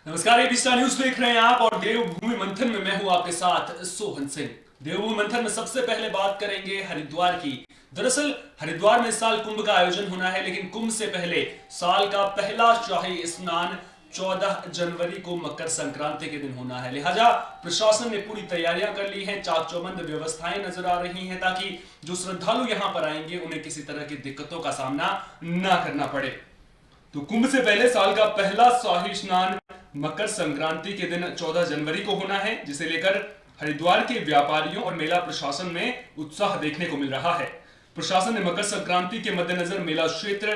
नमस्कार, ABC news देख रहे हैं आप और देवभूमि मंथन में मैं हूं आपके साथ सोहन सिंह। देवभूमि मंथन में सबसे पहले बात करेंगे हरिद्वार की। दरअसल हरिद्वार में इस साल कुंभ का आयोजन होना है, लेकिन कुंभ से पहले साल का पहला शाही स्नान 14 जनवरी को मकर संक्रांति के दिन होना है। लिहाजा प्रशासन ने पूरी तैयारियां कर ली हैं, चाक चौबंद व्यवस्थाएं नजर आ रही हैं ताकि जो श्रद्धालु यहां पर आएंगे उन्हें किसी तरह की दिक्कतों का सामना ना करना पड़े। तो कुंभ से पहले साल का पहला शाही स्नान मकर संक्रांति के दिन 14 जनवरी को होना है, जिसे लेकर हरिद्वार के व्यापारियों और मेला प्रशासन में उत्साह देखने को मिल रहा है। प्रशासन ने मकर संक्रांति के मद्देनजर मेला क्षेत्र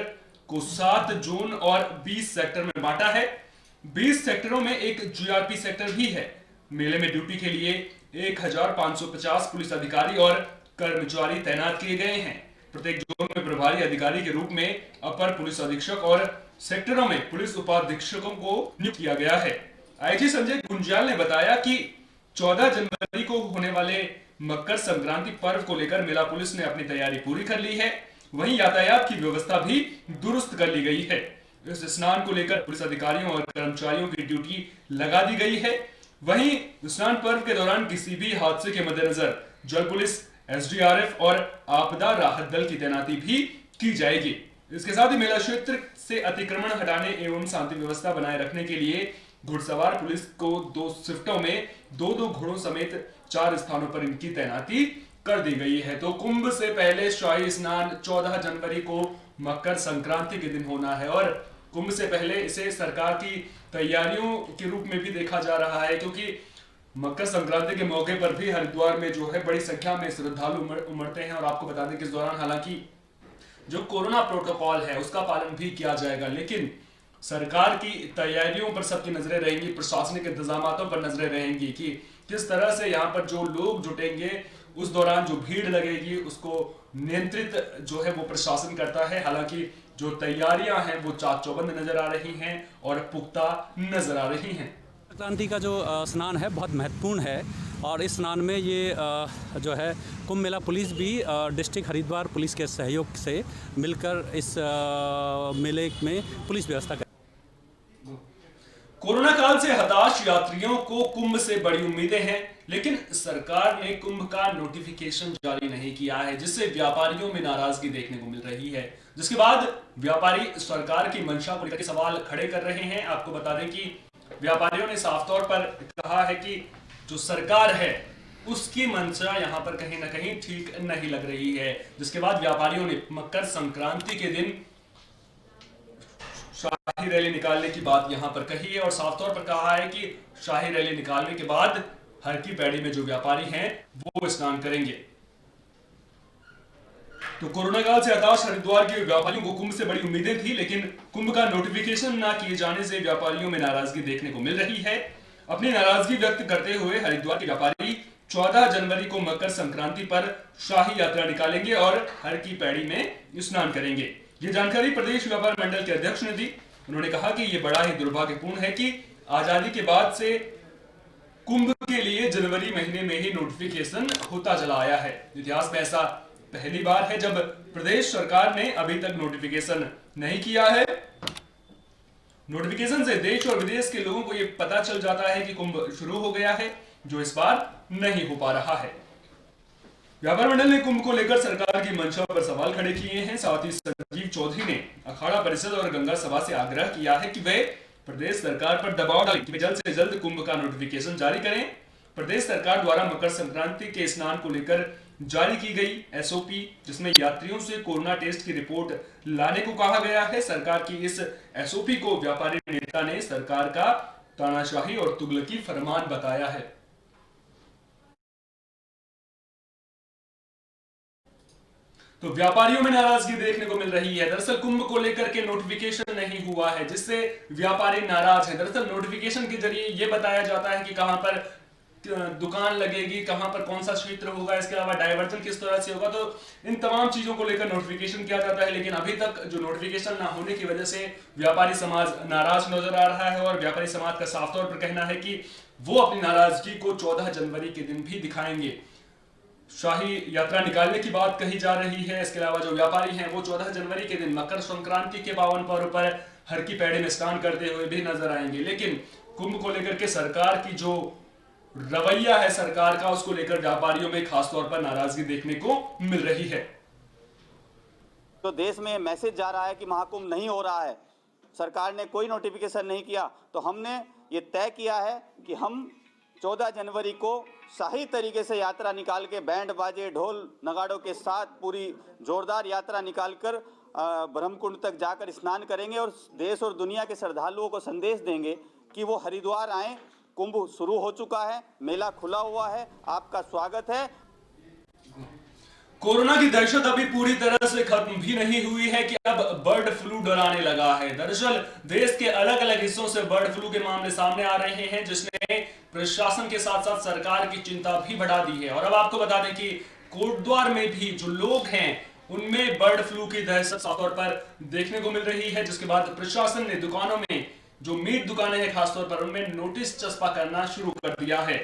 को 7 जोन और 20 सेक्टर में बांटा है। 20 सेक्टरों में एक जीआरपी सेक्टर भी है। मेले में ड्यूटी के लिए 1550 पुलिस अधिकारी और कर्मचारी तैनात किए गए हैं। प्रत्येक जोन में प्रभारी अधिकारी के रूप में अपर पुलिस अधीक्षक और सेक्टरों में पुलिस उपाधीक्षकों को नियुक्त किया गया है। आईजी संजय गुंजाल ने बताया कि 14 जनवरी को होने वाले मकर संक्रांति पर्व को लेकर मेला पुलिस ने अपनी तैयारी पूरी कर ली है। वहीं यातायात की व्यवस्था भी दुरुस्त कर ली गई है। इस स्नान को लेकर पुलिस अधिकारियों और कर्मचारियों की ड्यूटी लगा दी गई है। वहीं स्नान पर्व के दौरान किसी भी हादसे के मद्देनजर जल पुलिस, एसडीआरएफ और आपदा राहत दल की तैनाती भी की जाएगी। इसके साथ ही मेला क्षेत्र से अतिक्रमण हटाने एवं शांति व्यवस्था बनाए रखने के लिए घुड़सवार पुलिस को 2 शिफ्टों में 2-2 घोड़ों समेत 4 स्थानों पर इनकी तैनाती कर दी गई है। तो कुंभ से पहले शाही स्नान 14 जनवरी को मकर संक्रांति के दिन होना है और कुंभ से पहले इसे सरकार की तैयारियों के रूप में भी देखा जा रहा है, क्योंकि मकर संक्रांति के मौके पर भी हरिद्वार में जो है बड़ी संख्या में श्रद्धालु उमड़ते हैं। और आपको बता दें कि इस दौरान हालांकि जो कोरोना प्रोटोकॉल है उसका पालन भी किया जाएगा, लेकिन सरकार की तैयारियों पर सबकी नजरें रहेंगी, प्रशासनिक इंतजामातों पर नजरें रहेंगी कि किस तरह से यहाँ पर जो लोग जुटेंगे उस दौरान जो भीड़ लगेगी उसको नियंत्रित जो है वो प्रशासन करता है। हालांकि जो तैयारियां हैं वो चाक चौबंद नजर आ रही हैं और पुख्ता नजर आ रही हैं। संक्रांति का जो स्नान है बहुत महत्वपूर्ण है और इस स्नान में ये जो है कुंभ मेला पुलिस भी डिस्ट्रिक्ट हरिद्वार पुलिस के सहयोग से मिलकर इस मेले में पुलिस व्यवस्था कर। कोरोना काल से हताश यात्रियों को कुंभ से बड़ी उम्मीदें हैं, लेकिन सरकार ने कुंभ का नोटिफिकेशन जारी नहीं किया है, जिससे व्यापारियों में नाराजगी देखने को मिल रही है। जिसके बाद व्यापारी सरकार की मंशा को लेकर सवाल खड़े कर रहे हैं। आपको बता दें कि व्यापारियों ने साफ तौर पर कहा है कि जो सरकार है उसकी मंशा यहां पर कहीं ना कहीं ठीक नहीं लग रही है। जिसके बाद व्यापारियों ने मकर संक्रांति के दिन शाही रैली निकालने की बात यहां पर कही है और साफ तौर पर कहा है कि शाही रैली निकालने के बाद हर की पैड़ी में जो व्यापारी हैं वो स्नान करेंगे। तो कोरोना काल से हताश हरिद्वार के व्यापारियों को कुंभ से बड़ी उम्मीदें थी, लेकिन कुंभ का नोटिफिकेशन ना किए जाने से व्यापारियों में नाराजगी देखने को मिल रही है। अपनी नाराजगी व्यक्त करते हुए हरिद्वार के व्यापारी 14 जनवरी को मकर संक्रांति पर शाही यात्रा निकालेंगे और हर की पैड़ी में स्नान करेंगे। ये जानकारी प्रदेश व्यापार मंडल के अध्यक्ष ने दी। उन्होंने कहा कि यह बड़ा ही दुर्भाग्यपूर्ण है कि आजादी के बाद से कुंभ के लिए जनवरी महीने में ही नोटिफिकेशन होता चला आया है। इतिहास में ऐसा पहली बार है जब प्रदेश सरकार ने अभी तक नोटिफिकेशन नहीं किया है। नोटिफिकेशन से देश और विदेश के लोगों को यह पता चल जाता है कि कुंभ शुरू हो गया है, जो इस बार नहीं हो पा रहा है। व्यापार मंडल ने कुंभ को लेकर सरकार की मंशा पर सवाल खड़े किए हैं। साथ ही संजीव चौधरी ने अखाड़ा परिषद और गंगा सभा से आग्रह किया है कि वे प्रदेश सरकार पर दबाव डालें कि वे जल्द से जल्द कुंभ का नोटिफिकेशन जारी करें। प्रदेश सरकार द्वारा मकर संक्रांति के स्नान को लेकर जारी की गई एसओपी, जिसमें यात्रियों से कोरोना टेस्ट की रिपोर्ट लाने को कहा गया है। सरकार की इस एसओपी को व्यापारी नेता ने सरकार का तानाशाही और तुगलकी फरमान बताया है। तो व्यापारियों में नाराजगी देखने को मिल रही है। दरअसल कुंभ को लेकर के नोटिफिकेशन नहीं हुआ है, जिससे व्यापारी नाराज है। दरअसल नोटिफिकेशन के जरिए यह बताया जाता है कि कहां पर दुकान लगेगी, कहां पर कौन सा क्षेत्र होगा, इसके अलावा डायवर्जन किस तरह से होगा। तो इन तमाम चीजों को लेकर नोटिफिकेशन किया जाता है, लेकिन अभी तक जो नोटिफिकेशन ना होने की वजह से व्यापारी समाज नाराज नजर आ रहा है और व्यापारी समाज का साफ तौर पर कहना है कि वो अपनी नाराजगी को 14 जनवरी के दिन भी दिखाएंगे। शाही यात्रा निकालने की बात कही जा रही है। इसके अलावा जो व्यापारी हैं वो 14 जनवरी के दिन मकर संक्रांति के पावन पर्व पर हर की पैड़ी में स्नान करते हुए भी नजर आएंगे। लेकिन कुंभ को लेकर के सरकार की जो रवैया है सरकार का, उसको लेकर व्यापारियों में खासतौर पर नाराजगी देखने को मिल रही है। तो देश में मैसेज जा रहा है कि महाकुंभ नहीं हो रहा है, सरकार ने कोई नोटिफिकेशन नहीं किया, तो हमने ये तय किया है कि हम 14 जनवरी को शाही तरीके से यात्रा निकाल के बैंड बाजे ढोल नगाड़ों के साथ पूरी जोरदार यात्रा निकालकर ब्रह्मकुंड तक जाकर स्नान करेंगे और देश और दुनिया के श्रद्धालुओं को संदेश देंगे कि वो हरिद्वार आएँ। कुंभ शुरू हो चुका है, मेला खुला हुआ है, आपका स्वागत है। कोरोना की दहशत अभी पूरी तरह से खत्म भी नहीं हुई है कि अब बर्ड फ्लू डराने लगा है। दरअसल देश के अलग अलग हिस्सों से बर्ड फ्लू के मामले सामने आ रहे हैं, जिसने प्रशासन के साथ साथ सरकार की चिंता भी बढ़ा दी है। और अब आपको बता दें कि कोटद्वार में भी जो लोग हैं उनमें बर्ड फ्लू की दहशत साफ तौर पर देखने को मिल रही है, जिसके बाद प्रशासन ने दुकानों में, जो मीट दुकानें हैं खासतौर पर, उनमें नोटिस चस्पा करना शुरू कर दिया है।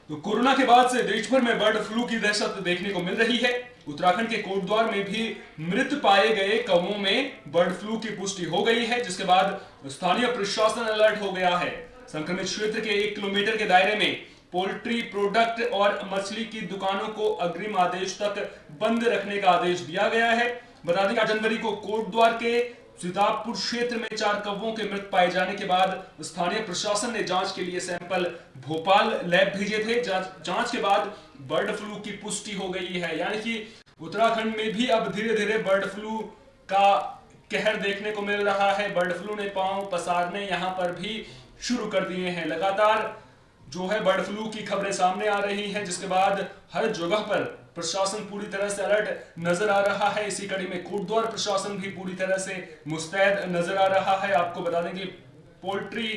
तो कोरोना के बाद से देश भर में बर्ड फ्लू की दहशत देखने को मिल रही है। उत्तराखंड के कोटद्वार में भी मृत पाए गए कौवों में बर्ड फ्लू की पुष्टि हो गई है, जिसके बाद स्थानीय प्रशासन अलर्ट हो गया है। संक्रमित क्षेत्र के 1 किलोमीटर के दायरे में पोल्ट्री प्रोडक्ट और मछली की दुकानों को अग्रिम आदेश तक बंद रखने का आदेश दिया गया है। बता दें कि 8 जनवरी को कोटद्वार के सीतापुर क्षेत्र में 4 कौवों के मृत पाए जाने के बाद स्थानीय प्रशासन ने जांच के लिए सैंपल भोपाल लैब भेजे थे। जांच के बाद बर्ड फ्लू की पुष्टि हो गई है, यानी कि उत्तराखंड में भी अब धीरे धीरे बर्ड फ्लू का कहर देखने को मिल रहा है। बर्ड फ्लू ने पांव पसारने यहां पर भी शुरू कर दिए हैं। लगातार जो है बर्ड फ्लू की खबरें सामने आ रही हैं, जिसके बाद हर जगह पर प्रशासन पूरी तरह से अलर्ट नजर आ रहा है। इसी कड़ी में कोटद्वार प्रशासन भी पूरी तरह से मुस्तैद नजर आ रहा है। आपको बता दें कि पोल्ट्री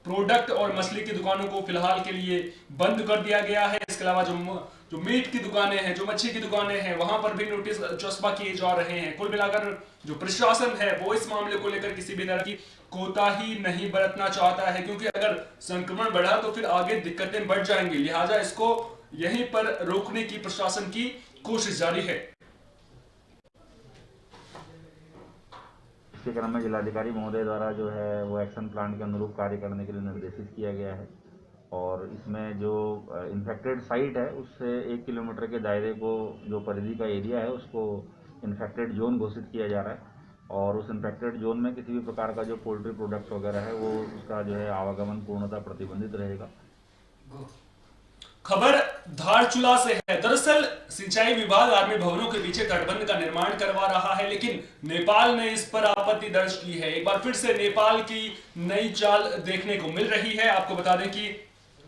प्रोडक्ट और मछली की दुकानों को फिलहाल के लिए बंद कर दिया गया है। इसके अलावा जो मीट की दुकानें हैं, जो मच्छी की दुकानें हैं, वहां पर भी नोटिस चस्पा किए जा रहे हैं। कुल मिलाकर जो प्रशासन है वो इस मामले को लेकर किसी भी तरह की कोताही नहीं बरतना चाहता है, क्योंकि अगर संक्रमण बढ़ा तो फिर आगे दिक्कतें बढ़ जाएंगी। लिहाजा इसको यहीं पर रोकने की प्रशासन की कोशिश जारी है। इसी क्रम में जिलाधिकारी महोदय द्वारा जो है वो एक्शन प्लान के अनुरूप कार्य करने के लिए निर्देशित किया गया है और इसमें जो इन्फेक्टेड साइट है उससे 1 किलोमीटर के दायरे को, जो परिधि का एरिया है, उसको इन्फेक्टेड जोन घोषित किया जा रहा है और उस इन्फेक्टेड जोन में किसी भी प्रकार का जो पोल्ट्री प्रोडक्ट्स वगैरह है वो उसका जो है आवागमन पूर्णतः प्रतिबंधित रहेगा। खबर धारचूला से है। दरअसल सिंचाई विभाग आर्मी भवनों के पीछे तटबंध का निर्माण करवा रहा है, लेकिन नेपाल ने इस पर आपत्ति दर्ज की है। एक बार फिर से नेपाल की नई चाल देखने को मिल रही है। आपको बता दें कि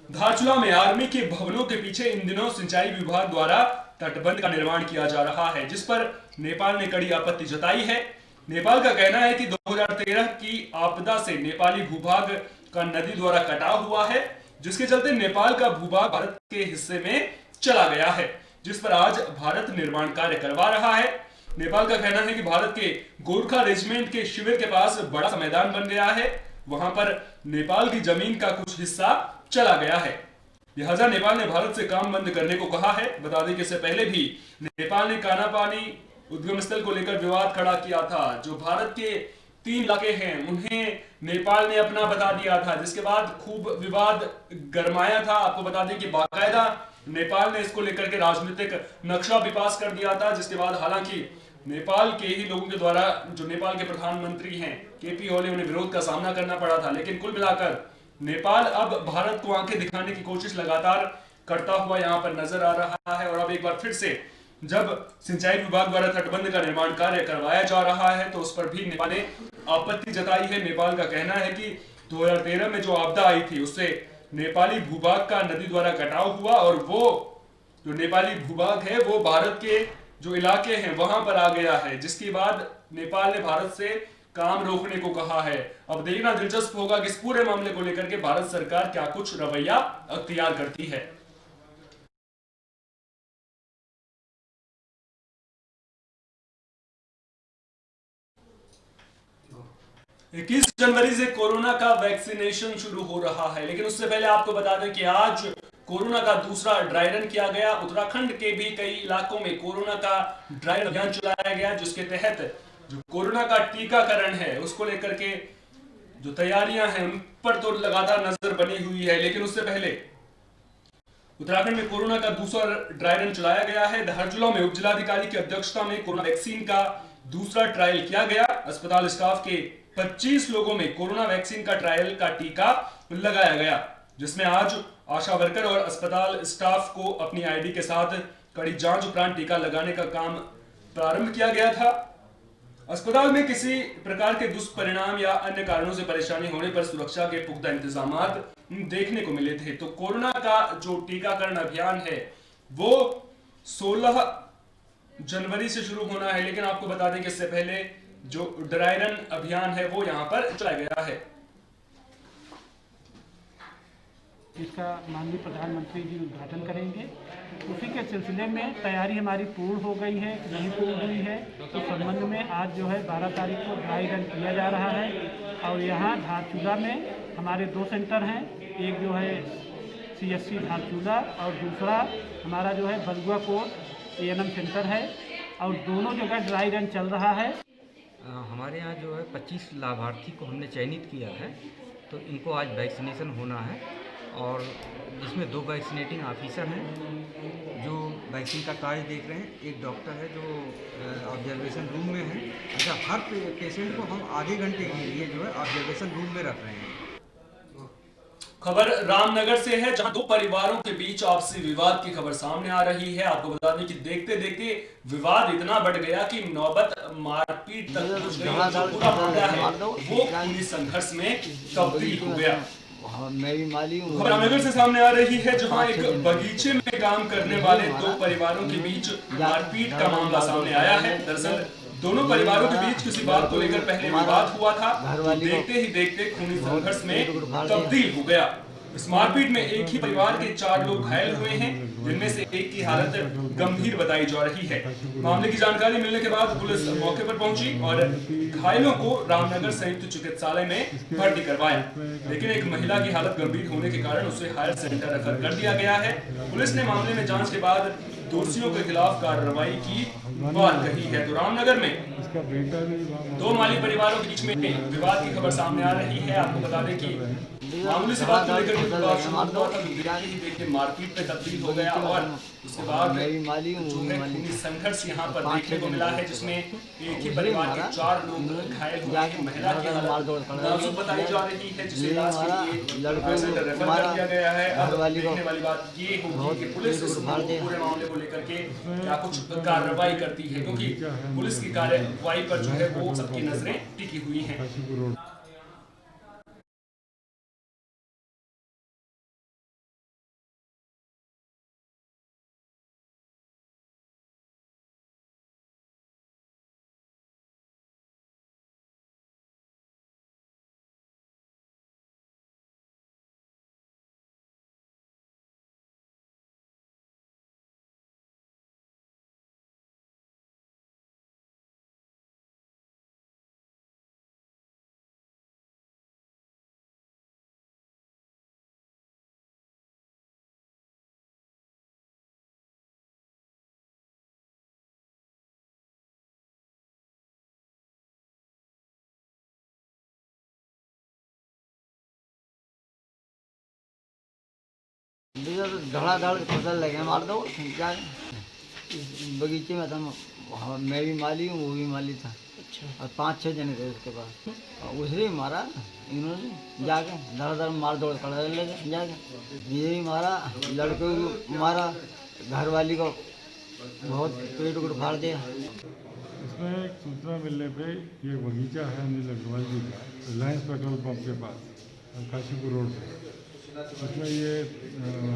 धारचूला में आर्मी के भवनों के पीछे इन दिनों सिंचाई विभाग द्वारा तटबंध का निर्माण किया जा रहा है, जिस पर नेपाल ने कड़ी आपत्ति जताई है। नेपाल का कहना है कि 2013 की आपदा से नेपाली भूभाग का नदी द्वारा कटाव हुआ है, जिसके चलते नेपाल का भूभाग भारत के हिस्से में चला गया है, जिस पर आज भारत निर्माण कार्य करवा रहा है। नेपाल का कहना है कि भारत के गोरखा रेजिमेंट के शिविर के पास बड़ा सा मैदान बन गया है, वहां पर नेपाल की जमीन का कुछ हिस्सा चला गया है। लिहाजा नेपाल ने भारत से काम बंद करने को कहा है। बता दें कि इससे पहले भी नेपाल ने कानापानी उद्गम स्थल को लेकर विवाद खड़ा किया था। जो भारत के 3 इलाके हैं उन्हें नेपाल ने अपना बता दिया था, जिसके बाद खूब विवाद गरमाया था। आपको बता दें कि बाकायदा नेपाल ने इसको लेकर के राजनीतिक नक्शा भी पास कर दिया था, जिसके बाद हालांकि नेपाल के ही लोगों के द्वारा, जो नेपाल के प्रधानमंत्री हैं केपी ओली, उन्हें विरोध का सामना करना पड़ा था। लेकिन कुल मिलाकर नेपाल अब भारत को आंखें दिखाने की कोशिश लगातार करता हुआ यहां पर नजर आ रहा है। और अब एक बार फिर से जब सिंचाई विभाग द्वारा तटबंध का निर्माण कार्य करवाया जा रहा है तो उस पर भी नेपाल ने आपत्ति जताई है। नेपाल का कहना है कि 2013 में जो आपदा आई थी उससे नेपाली भूभाग का नदी द्वारा कटाव हुआ और वो जो नेपाली भूभाग है वो भारत के जो इलाके हैं वहां पर आ गया है, जिसके बाद नेपाल ने भारत से काम रोकने को कहा है। अब देखना दिलचस्प होगा कि इस पूरे मामले को लेकर के भारत सरकार क्या कुछ रवैया अख्तियार करती है। 21 जनवरी से कोरोना का वैक्सीनेशन शुरू हो रहा है, लेकिन उससे पहले आपको बता दें कि आज कोरोना का दूसरा ड्राई रन किया गया। उत्तराखंड के भी कई इलाकों में कोरोना का ड्राई अभियान चलाया गया, जिसके तहत जो कोरोना का टीकाकरण है उसको लेकर के जो तैयारियां हैं उन पर तो लगातार नजर बनी हुई है, लेकिन उससे पहले उत्तराखंड में कोरोना का दूसरा ड्राई रन चलाया गया है। धारचूला में उपजिलाधिकारी की अध्यक्षता में कोरोना वैक्सीन का दूसरा ट्रायल किया गया। अस्पताल स्टाफ के 25 लोगों में कोरोना वैक्सीन का ट्रायल का टीका लगाया गया, जिसमें आज आशा वर्कर और अस्पताल स्टाफ को अपनी आईडी के साथ कड़ी जांच उपरांत टीका लगाने का काम प्रारंभ किया गया था। अस्पताल में किसी प्रकार के दुष्परिणाम या अन्य कारणों से परेशानी होने पर सुरक्षा के पुख्ता इंतजाम देखने को मिले थे। तो कोरोना का जो टीकाकरण अभियान है वो 16 जनवरी से शुरू होना है, लेकिन आपको बता दें कि इससे पहले जो ड्राई रन अभियान है वो यहाँ पर चलाया गया है। इसका माननीय प्रधानमंत्री जी उद्घाटन करेंगे। उसी के सिलसिले में तैयारी हमारी पूर्ण हो गई है, नहीं पूर्ण हुई है, तो संबंध में आज जो है 12 तारीख को ड्राई रन किया जा रहा है। और यहाँ धारचूला में हमारे 2 सेंटर हैं, एक जो है CSC धारचूला और दूसरा हमारा जो है बलुआ कोट ANM सेंटर है, और दोनों जगह ड्राई रन चल रहा है। हमारे यहाँ जो है 25 लाभार्थी को हमने चयनित किया है, तो इनको आज वैक्सीनेशन होना है, और जिसमें 2 वैक्सीनेटिंग ऑफिसर हैं जो वैक्सीन का कार्य देख रहे हैं, एक डॉक्टर है जो ऑब्जर्वेशन रूम में है। अच्छा, हर पेशेंट को हम आधे घंटे के लिए जो है ऑब्जर्वेशन रूम में रख रहे हैं। खबर रामनगर से है, जहां 2 परिवारों के बीच आपसी विवाद की खबर सामने आ रही है। आपको बता दें कि देखते देखते विवाद इतना बढ़ गया कि नौबत मारपीट तक पहुंच गई। जो पूरा मामला है वो पुलिस संघर्ष में तब्दील हो गया। खबर रामनगर से सामने आ रही है, जहां एक बगीचे में काम करने वाले 2 परिवारों के बीच मारपीट का मामला सामने आया है। दरअसल दोनों परिवारों के बीच किसी बात को लेकर पहले विवाद हुआ था, देखते ही देखते खूनी संघर्ष में तब्दील हो गया। इस मारपीट में एक ही परिवार के 4 लोग घायल हुए हैं, जिनमें से एक की हालत गंभीर बताई जा रही है। मामले की जानकारी मिलने के बाद पुलिस मौके पर पहुंची और घायलों को रामनगर संयुक्त चिकित्सालय में भर्ती करवाया, लेकिन एक महिला की हालत गंभीर होने के कारण उसे हायर सेंटर रेफर कर दिया गया है। पुलिस ने मामले में जांच के बाद दोषियों के खिलाफ कार्रवाई की बात कही है। तो रामनगर में 2 माली परिवारों के बीच में विवाद की खबर सामने आ रही है। आपको बता दें कि मामूली से बात को लेकर विवाद शुरू हुआ था, देखते मारपीट में तब्दील हो गया, और उसके बाद जो है खूनी संघर्ष यहाँ पर देखने को मिला है, जिसमें एक ही परिवार के 4 लोग घायल हुए हैं। महिला की हालत नाजुक बताई जा रही है, जिसे इलाज के लिए रेफर कर दिया गया है। अब देखने वाली बात ये होगी कि पुलिस इस पूरे मामले को लेकर के क्या कुछ कार्रवाई करती है, क्योंकि पुलिस की कार्रवाई पर जो है वो सबकी नजरें टिकी हुई हैं। धड़ाधड़ फसल लगे मार दो क्या बगीचे में था। मैं भी माली हूँ, वो भी माली था। अच्छा। और 5-6 जने थे उसके पास, और उसने मारा इन्होंने जाके धड़ाधड़ मार दौड़ खड़ा ले जाके, ये भी मारा, लड़के को मारा, घर वाली को बहुत पेट उड़ फाड़ दिया। इसमें एक सूचना मिलने पे ये बगीचा है अनिल अग्रवाल जी का, रिलायंस पेट्रोल पंप के पास काशीपुर रोड पे। उसमें ये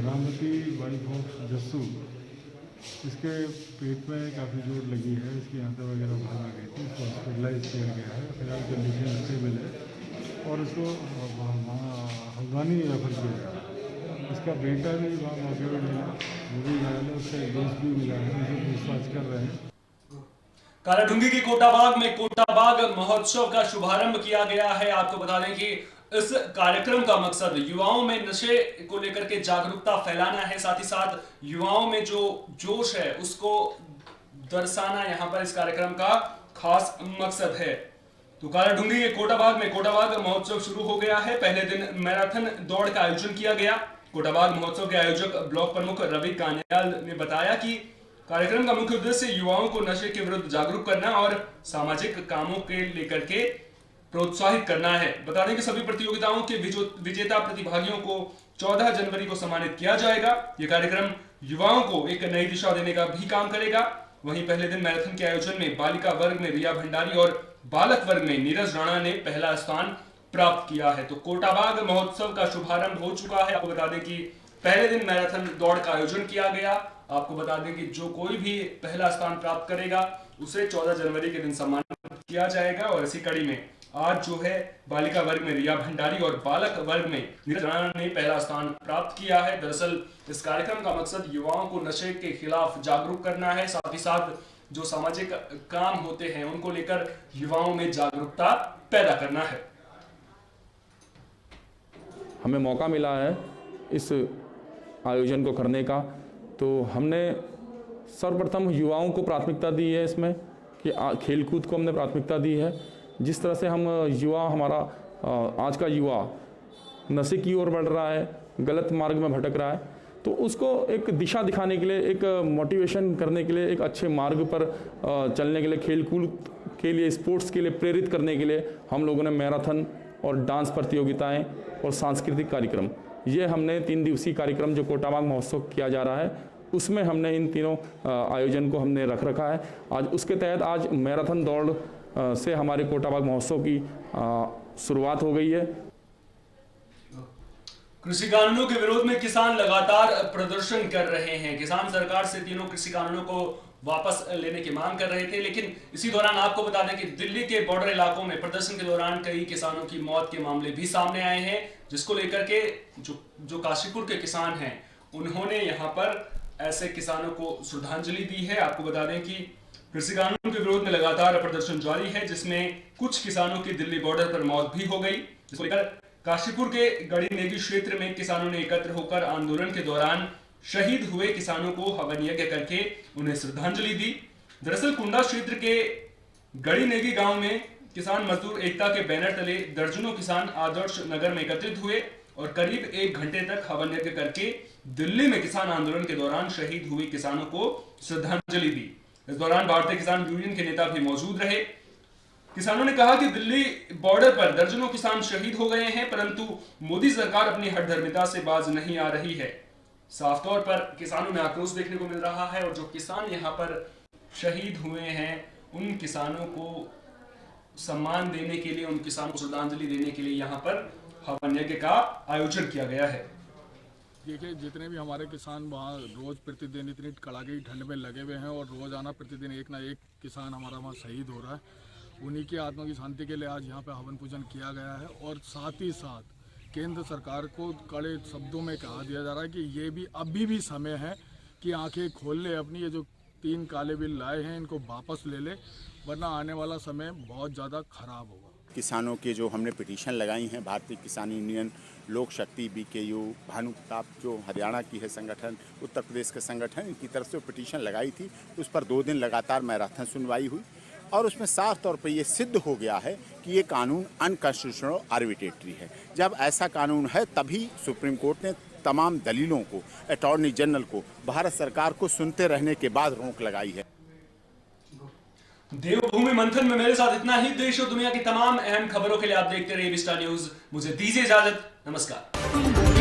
रामवती वाइफ ऑफ जस्सू, इसके पेट में काफ़ी चोट लगी है, इसकी आंतें वगैरह बाहर आ गई थी, इसको हॉस्पिटलाइज किया गया है। फिलहाल कंडीशन स्टेबल है और इसको हल्द्वानी रेफर किया गया। इसका बेटा भी वहाँ मौके पर मिला, वो भी घायल है, उसका एक दोस्त भी मिला है, उसे पूछताछ कर रहे हैं। कालाढूंगी के कोटाबाग में कोटाबाग महोत्सव का शुभारंभ किया गया है। आपको बता दें कि इस कार्यक्रम का मकसद युवाओं में नशे को लेकर के जागरूकता फैलाना है, साथ ही साथ युवाओं में जो जोश है उसको दर्शाना यहाँ पर इस कार्यक्रम का खास मकसद है। तो कालाढूंगी के कोटाबाग में कोटाबाग महोत्सव शुरू हो गया है। पहले दिन मैराथन दौड़ का आयोजन किया गया। कोटाबाग महोत्सव के आयोजक ब्लॉक प्रमुख रवि कान्याल ने बताया कि कार्यक्रम का मुख्य उद्देश्य युवाओं को नशे के विरुद्ध जागरूक करना और सामाजिक कामों के लेकर के प्रोत्साहित करना है। बता दें कि सभी प्रतियोगिताओं के विजेता प्रतिभागियों को 14 जनवरी को सम्मानित किया जाएगा। यह कार्यक्रम युवाओं को एक नई दिशा देने का भी काम करेगा। वहीं पहले दिन मैराथन के आयोजन में बालिका वर्ग में रिया भंडारी और बालक वर्ग में नीरज राणा ने पहला स्थान प्राप्त किया है। तो कोटाबाग महोत्सव का शुभारंभ हो चुका है। आपको बता दें कि पहले दिन मैराथन दौड़ का आयोजन किया गया। आपको बता दें कि जो कोई भी पहला स्थान प्राप्त करेगा उसे 14 जनवरी के दिन सम्मानित किया जाएगा। और इसी कड़ी में आज जो है बालिका वर्ग में रिया भंडारी और बालक वर्ग में नीरज राणा ने पहला स्थान प्राप्त किया है। दरअसल इस कार्यक्रम का मकसद युवाओं को नशे के खिलाफ जागरूक करना है, साथ ही साथ जो सामाजिक काम होते हैं उनको लेकर युवाओं में जागरूकता पैदा करना है। हमें मौका मिला है इस आयोजन को करने का, तो हमने सर्वप्रथम युवाओं को प्राथमिकता दी है इसमें कि खेलकूद को हमने प्राथमिकता दी है। जिस तरह से हम युवा हमारा आज का युवा नशे की ओर बढ़ रहा है, गलत मार्ग में भटक रहा है, तो उसको एक दिशा दिखाने के लिए, एक मोटिवेशन करने के लिए, एक अच्छे मार्ग पर चलने के लिए, खेलकूद के लिए, स्पोर्ट्स के लिए प्रेरित करने के लिए हम लोगों ने मैराथन और डांस प्रतियोगिताएं और सांस्कृतिक कार्यक्रम, ये हमने 3 दिवसीय कार्यक्रम जो कोटाबाग महोत्सव किया जा रहा है उसमें हमने इन तीनों आयोजन को हमने रख रखा है। आज उसके तहत आज मैराथन दौड़ से हमारे कोटाबाग महोत्सव की शुरुआत हो गई है। कृषि कानूनों के विरोध में किसान लगातार प्रदर्शन कर रहे हैं। किसान सरकार से तीनों कृषि कानूनों को वापस लेने की मांग कर रहे थे, लेकिन इसी दौरान आपको बता दें कि दिल्ली के बॉर्डर इलाकों में प्रदर्शन के दौरान कई किसानों की मौत के मामले भी सामने आए हैं, जिसको लेकर के जो काशीपुर के किसान हैं उन्होंने यहाँ पर ऐसे किसानों को श्रद्धांजलि दी है। आपको बता दें कि कृषि कानून के विरोध में लगातार प्रदर्शन जारी है, जिसमें कुछ किसानों की दिल्ली बॉर्डर पर मौत भी हो गई, जिसको लेकर काशीपुर के गड़ी नेगी क्षेत्र में किसानों ने एकत्र होकर आंदोलन के दौरान शहीद हुए किसानों को हवन यज्ञ करके उन्हें श्रद्धांजलि दी। दरअसल कुंडा क्षेत्र के गड़ी नेगी गांव में किसान मजदूर एकता के बैनर तले दर्जनों किसान आदर्श नगर में एकत्रित हुए और करीब 1 घंटे तक हवन यज्ञ करके दिल्ली में किसान आंदोलन के दौरान शहीद हुए किसानों को श्रद्धांजलि दी। इस दौरान भारतीय किसान यूनियन के नेता भी मौजूद रहे। किसानों ने कहा कि दिल्ली बॉर्डर पर दर्जनों किसान शहीद हो गए हैं, परंतु मोदी सरकार अपनी हठधर्मिता से बाज नहीं आ रही है। साफ तौर पर किसानों में आक्रोश देखने को मिल रहा है और जो किसान यहाँ पर शहीद हुए हैं उन किसानों को सम्मान देने के लिए, उन किसानों को श्रद्धांजलि देने के लिए यहाँ पर हवन यज्ञ का आयोजन किया गया है। देखिए, जितने भी हमारे किसान वहाँ रोज़ प्रतिदिन इतनी कड़ाके की ठंड में लगे हुए हैं और रोज़ाना प्रतिदिन एक ना एक किसान हमारा वहाँ शहीद हो रहा है, उन्हीं की आत्मा की शांति के लिए आज यहाँ पे हवन पूजन किया गया है। और साथ ही साथ केंद्र सरकार को कड़े शब्दों में कहा दिया जा रहा है कि ये भी अभी भी समय है कि आंखें खोल ले अपनी, ये जो 3 काले बिल लाए हैं इनको वापस ले ले, वरना आने वाला समय बहुत ज़्यादा खराब होगा। किसानों के जो हमने पिटीशन लगाई हैं, भारतीय किसान यूनियन, लोक शक्ति, BKU, भानु प्रताप जो हरियाणा की है संगठन, उत्तर प्रदेश का संगठन, इनकी तरफ से पिटीशन लगाई थी। उस पर 2 दिन लगातार मैराथन सुनवाई हुई और उसमें साफ तौर पर यह सिद्ध हो गया है कि ये कानून अनकॉन्स्टिट्यूशनल आर्बिट्रेटरी है। जब ऐसा कानून है तभी सुप्रीम कोर्ट ने तमाम दलीलों को, अटॉर्नी जनरल को, भारत सरकार को सुनते रहने के बाद रोक लगाई है। देवभूमि मंथन में मेरे साथ इतना ही। देश और दुनिया की तमाम अहम खबरों के लिए आप देखते रहिए विस्टा न्यूज। मुझे दीजिए इजाजत। नमस्कार।